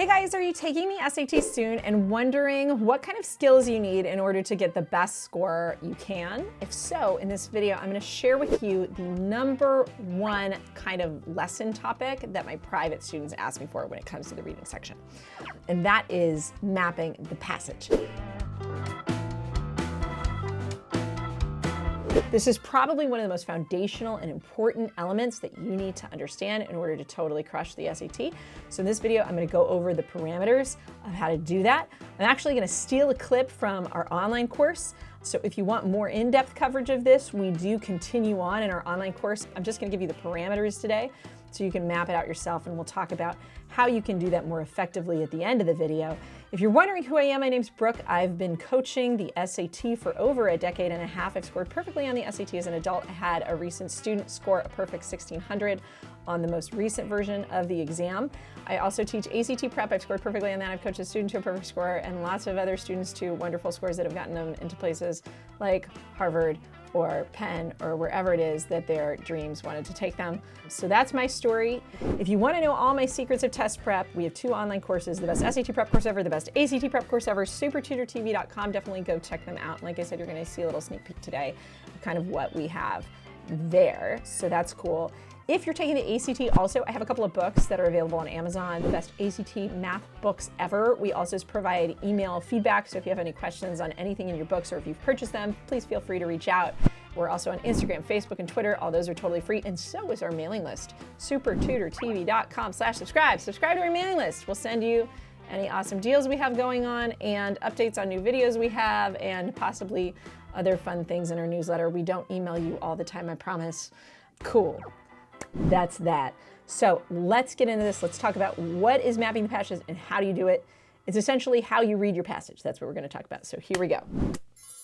Hey guys, are you taking the SAT soon and wondering what kind of skills you need in order to get the best score you can? If so, in this video, I'm going to share with you the #1 kind of lesson topic that my private students ask me for when it comes to the reading section. And that is mapping the passage. This is probably one of the most foundational and important elements that you need to understand in order to totally crush the SAT. So in this video, I'm going to go over the parameters of how to do that. I'm actually going to steal a clip from our online course. So if you want more in-depth coverage of this, we do continue on in our online course. I'm just going to give you the parameters today so you can map it out yourself, and we'll talk about how you can do that more effectively at the end of the video. If you're wondering who I am, my name's Brooke. I've been coaching the SAT for over a decade and a half. I've scored perfectly on the SAT as an adult. I had a recent student score a perfect 1600 on the most recent version of the exam. I also teach ACT prep. I've scored perfectly on that. I've coached a student to a perfect score and lots of other students to wonderful scores that have gotten them into places like Harvard or Penn or wherever it is that their dreams wanted to take them. So that's my story. If you want to know all my secrets of test prep, we have 2 online courses, the best SAT prep course ever, the best ACT prep course ever, SupertutorTV.com. Definitely go check them out. And like I said, you're going to see a little sneak peek today of kind of what we have there. So that's cool. If you're taking the ACT also, I have a couple of books that are available on Amazon, the best ACT math books ever. We also provide email feedback, so if you have any questions on anything in your books or if you've purchased them, please feel free to reach out. We're also on Instagram, Facebook, and Twitter. All those are totally free, and so is our mailing list, SupertutorTV.com/subscribe. Subscribe to our mailing list. We'll send you any awesome deals we have going on and updates on new videos we have and possibly other fun things in our newsletter. We don't email you all the time, I promise. Cool. That's that. So let's get into this. Let's talk about what is mapping the passages and how do you do it. It's essentially how you read your passage. That's what we're going to talk about. So here we go.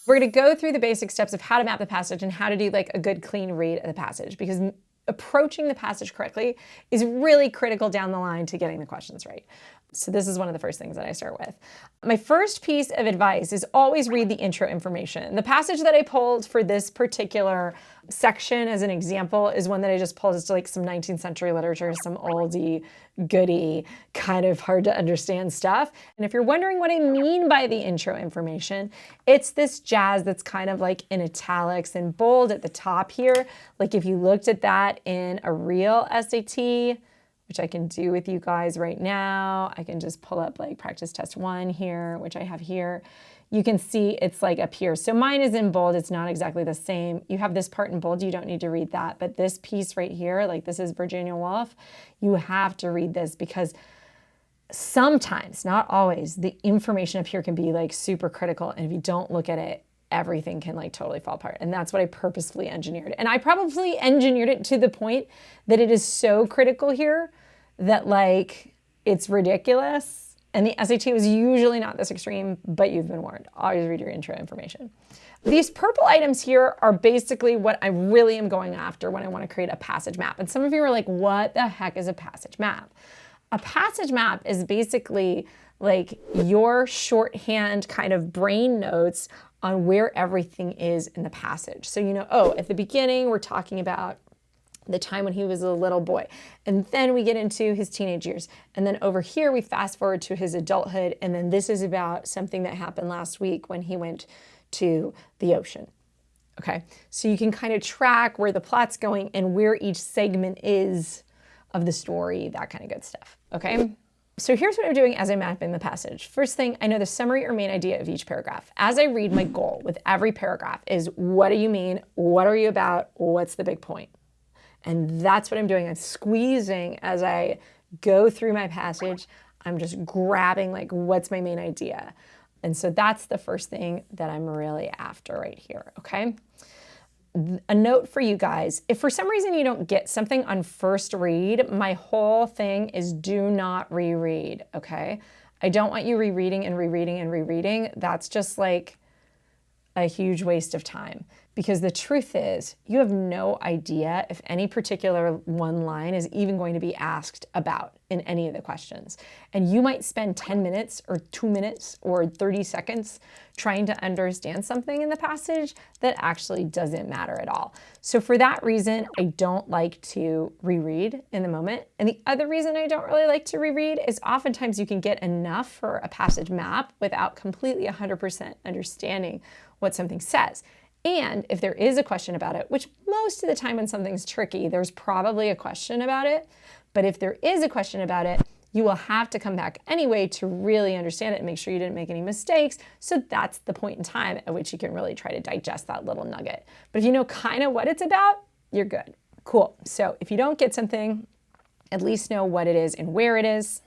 We're going to go through the basic steps of how to map the passage and how to do like a good clean read of the passage, because approaching the passage correctly is really critical down the line to getting the questions right. So this is one of the first things that I start with. My first piece of advice is always read the intro information. The passage that I pulled for this particular section as an example is one that I just pulled. It's like some 19th century literature, some oldie goodie, kind of hard to understand stuff. And if you're wondering what I mean by the intro information, it's this jazz that's kind of like in italics and bold at the top here. Like if you looked at that in a real SAT, which I can do with you guys right now. I can just pull up like practice test 1 here, which I have here. You can see it's like up here. So mine is in bold. It's not exactly the same. You have this part in bold. You don't need to read that. But this piece right here, like this is Virginia Woolf, you have to read this because sometimes, not always, the information up here can be like super critical. And if you don't look at it, everything can like totally fall apart. And that's what I purposefully engineered. And I probably engineered it to the point that it is so critical here that like it's ridiculous. And the SAT was usually not this extreme, but you've been warned. Always read your intro information. These purple items here are basically what I really am going after when I want to create a passage map. And some of you are like, what the heck is a passage map? A passage map is basically like your shorthand kind of brain notes on where everything is in the passage. So you know, oh, at the beginning, we're talking about the time when he was a little boy. And then we get into his teenage years. And then over here, we fast forward to his adulthood. And then this is about something that happened last week when he went to the ocean. Okay, so you can kind of track where the plot's going and where each segment is of the story, that kind of good stuff, okay? So here's what I'm doing as I'm mapping the passage. First thing, I know the summary or main idea of each paragraph. As I read, my goal with every paragraph is what do you mean? What are you about? What's the big point? And that's what I'm doing. I'm squeezing as I go through my passage. I'm just grabbing like, what's my main idea? And so that's the first thing that I'm really after right here, okay? A note for you guys, if for some reason you don't get something on first read, my whole thing is do not reread, okay? I don't want you rereading and rereading and rereading. That's just like a huge waste of time, because the truth is you have no idea if any particular one line is even going to be asked about in any of the questions. And you might spend 10 minutes or 2 minutes or 30 seconds trying to understand something in the passage that actually doesn't matter at all. So for that reason, I don't like to reread in the moment. And the other reason I don't really like to reread is oftentimes you can get enough for a passage map without completely 100% understanding what something says. And if there is a question about it, which most of the time when something's tricky, there's probably a question about it. But if there is a question about it, you will have to come back anyway to really understand it and make sure you didn't make any mistakes. So that's the point in time at which you can really try to digest that little nugget. But if you know kind of what it's about, you're good. Cool. So if you don't get something, at least know what it is and where it is.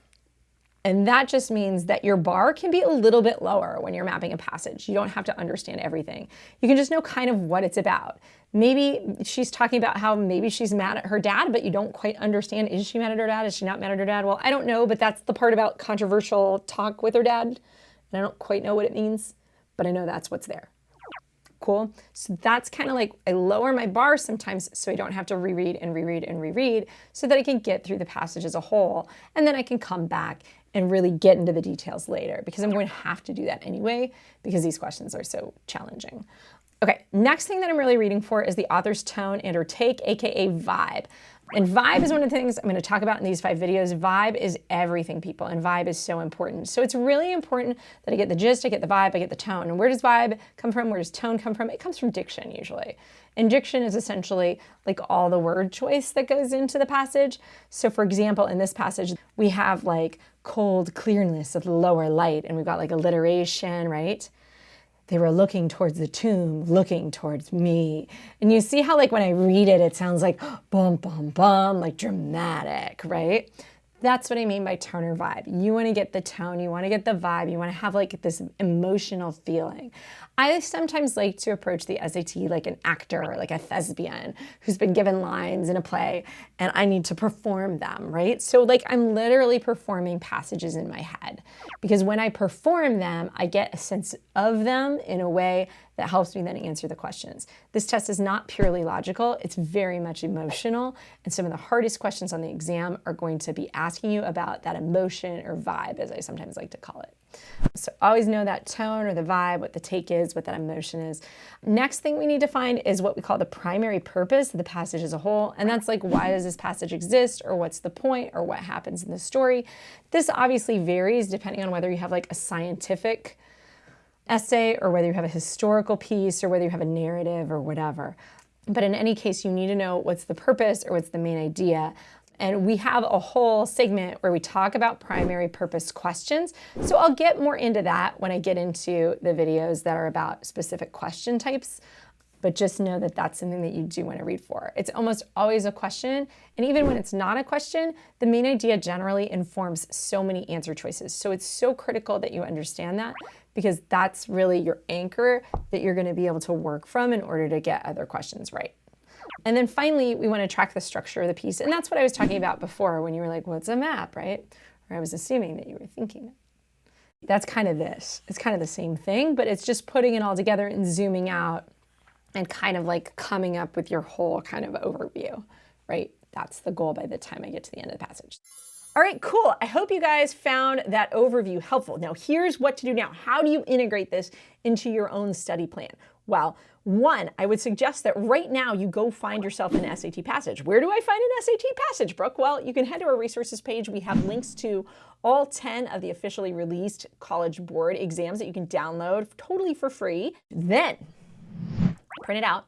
And that just means that your bar can be a little bit lower when you're mapping a passage. You don't have to understand everything. You can just know kind of what it's about. Maybe she's talking about how maybe she's mad at her dad, but you don't quite understand. Is she mad at her dad? Is she not mad at her dad? Well, I don't know, but that's the part about controversial talk with her dad. And I don't quite know what it means, but I know that's what's there. Cool. So that's kind of like I lower my bar sometimes so I don't have to reread and reread and reread so that I can get through the passage as a whole. And then I can come back and really get into the details later, because I'm going to have to do that anyway because these questions are so challenging. Okay, next thing that I'm really reading for is the author's tone and or take, aka vibe. And vibe is one of the things I'm going to talk about in these 5 videos. Vibe is everything, people, and vibe is so important. So it's really important that I get the gist, I get the vibe, I get the tone. And where does vibe come from? Where does tone come from? It comes from diction usually. And diction is essentially like all the word choice that goes into the passage. So for example, in this passage, we have like cold clearness of the lower light, and we've got like alliteration, right? They were looking towards the tomb, looking towards me. And you see how like when I read it, it sounds like boom, boom, boom, like dramatic, right? That's what I mean by tone or vibe. You want to get the tone, you want to get the vibe, you want to have like this emotional feeling. I sometimes like to approach the SAT like an actor, like a thespian who's been given lines in a play and I need to perform them, right? So like I'm literally performing passages in my head, because when I perform them, I get a sense of them in a way that helps me then answer the questions. This test is not purely logical, it's very much emotional, and some of the hardest questions on the exam are going to be asking you about that emotion or vibe, as I sometimes like to call it. So always know that tone or the vibe, what the take is, what that emotion is. Next thing we need to find is what we call the primary purpose of the passage as a whole, and that's like, why does this passage exist, or what's the point, or what happens in the story. This obviously varies depending on whether you have like a scientific essay or whether you have a historical piece or whether you have a narrative or whatever. But in any case, you need to know what's the purpose or what's the main idea. And we have a whole segment where we talk about primary purpose questions. So I'll get more into that when I get into the videos that are about specific question types. But just know that that's something that you do want to read for. It's almost always a question. And even when it's not a question, the main idea generally informs so many answer choices. So it's so critical that you understand that, because that's really your anchor that you're going to be able to work from in order to get other questions right. And then finally, we want to track the structure of the piece. And that's what I was talking about before when you were like, what's a map, right? Or I was assuming that you were thinking that. That's kind of this. It's kind of the same thing, but it's just putting it all together and zooming out and kind of like coming up with your whole kind of overview, right? That's the goal by the time I get to the end of the passage. All right, cool. I hope you guys found that overview helpful. Now, here's what to do now. How do you integrate this into your own study plan? Well, one, I would suggest that right now you go find yourself an SAT passage. Where do I find an SAT passage, Brooke? Well, you can head to our resources page. We have links to all 10 of the officially released College Board exams that you can download totally for free. Then print it out,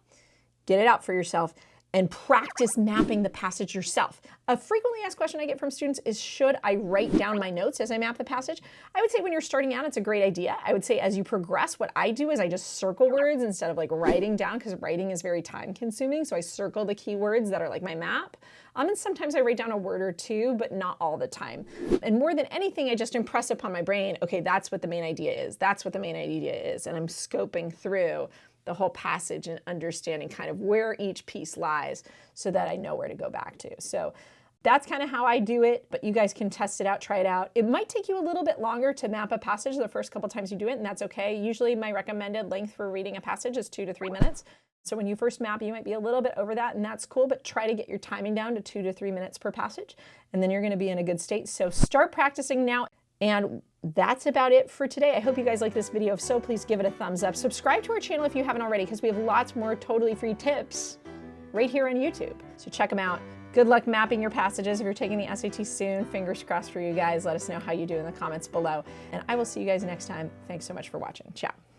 get it out for yourself, and practice mapping the passage yourself. A frequently asked question I get from students is, should I write down my notes as I map the passage? I would say when you're starting out, it's a great idea. I would say as you progress, what I do is I just circle words instead of like writing down, because writing is very time consuming. So I circle the keywords that are like my map. And sometimes I write down a word or two, but not all the time. And more than anything, I just impress upon my brain, okay, that's what the main idea is. That's what the main idea is. And I'm scoping through the whole passage and understanding kind of where each piece lies so that I know where to go back to. So That's kind of how I do it, but you guys can test it out, try it out. It might take you a little bit longer to map a passage the first couple times you do it, and that's okay. Usually my recommended length for reading a passage is 2 to 3 minutes. So when you first map, you might be a little bit over that, and that's cool, but try to get your timing down to 2 to 3 minutes per passage, and then you're gonna be in a good state. So start practicing now, and that's about it for today. I hope you guys like this video. If so, please give it a thumbs up. Subscribe to our channel if you haven't already, because we have lots more totally free tips right here on YouTube. So check them out. Good luck mapping your passages. If you're taking the SAT soon, fingers crossed for you guys. Let us know how you do in the comments below. And I will see you guys next time. Thanks so much for watching. Ciao.